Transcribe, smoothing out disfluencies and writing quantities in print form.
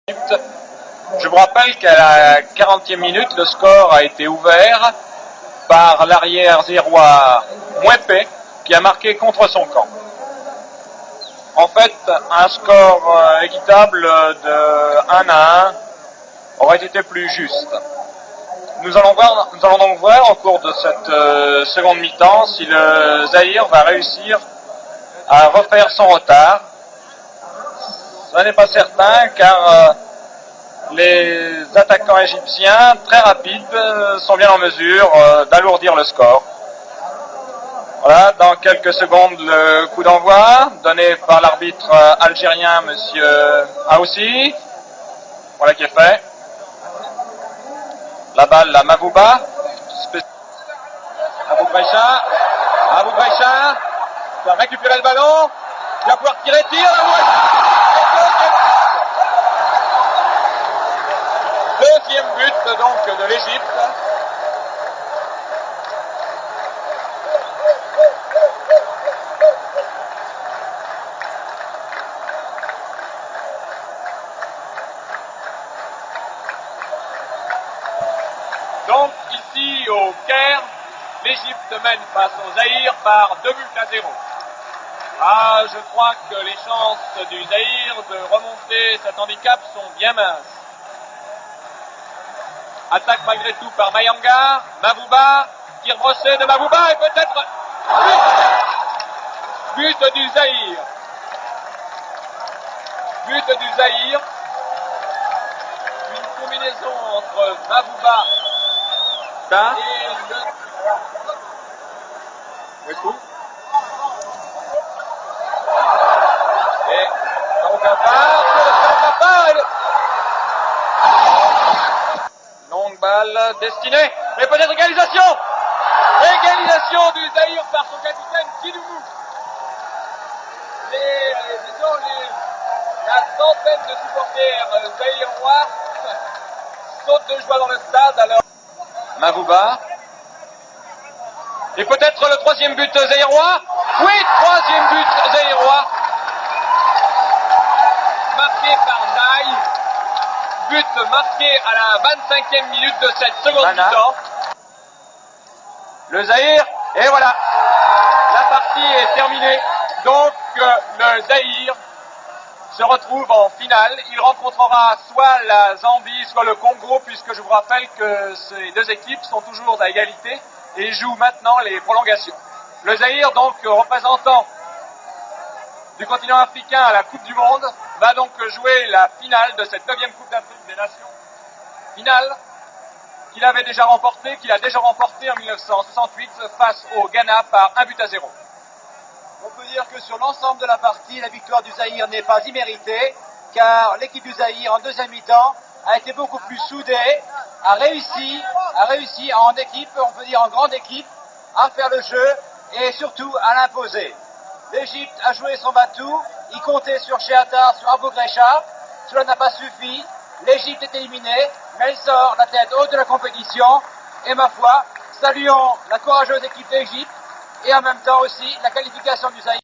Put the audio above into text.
Je vous rappelle qu'à la 40e minute, le score a été ouvert par l'arrière zérois Mouepé, qui a marqué contre son camp. En fait, un score équitable de 1-1 aurait été plus juste. Nous allons donc voir au cours de cette seconde mi-temps si le Zaïre va réussir à refaire son retard. Ce n'est pas certain car les attaquants égyptiens, très rapides, sont bien en mesure d'alourdir le score. Voilà, dans quelques secondes, le coup d'envoi, donné par l'arbitre algérien, monsieur Aoussi. Voilà qui est fait. La balle à Mavouba. Abou Brecha qui va récupérer le ballon, qui va pouvoir tirer, Deuxième but donc de l'Égypte. Donc ici au Caire, l'Égypte mène face au Zaïre par 2-0. Ah, je crois que les chances du Zaïre de remonter cet handicap sont bien minces. Attaque malgré tout par Mayanga, Mavouba, tir brossé de Mavouba et peut-être but du Zaïre. But du Zaïre. Une combinaison entre Mavouba et le... Westou. Et aucun part, longue balle destinée, mais peut-être égalisation. Égalisation du Zaïre par son capitaine Kidoumou. La centaine de supporters zaïrois sautent de joie dans le stade. Alors Mavouba. Et peut-être le troisième but zaïrois. Oui, troisième but zaïrois. Marqué par Naï. But marqué à la 25e minute de cette seconde mi-temps. Le Zaïre, et voilà, la partie est terminée. Donc le Zaïre se retrouve en finale. Il rencontrera soit la Zambie, soit le Congo, puisque je vous rappelle que ces deux équipes sont toujours à égalité et jouent maintenant les prolongations. Le Zaïre, donc représentant du continent africain à la Coupe du Monde, va donc jouer la finale de cette 9e Coupe d'Afrique des Nations. Finale qu'il a déjà remportée en 1968 face au Ghana par 1-0. On peut dire que sur l'ensemble de la partie, la victoire du Zaïre n'est pas imméritée, car l'équipe du Zaïre en deuxième mi-temps a été beaucoup plus soudée, a réussi en équipe, on peut dire en grande équipe, à faire le jeu et surtout à l'imposer. L'Égypte a joué son batou, il comptait sur Cheatar, sur Abou Brecha, cela n'a pas suffi, l'Égypte est éliminée, mais elle sort la tête haute de la compétition, et ma foi, saluons la courageuse équipe d'Égypte, et en même temps aussi la qualification du Zaïre.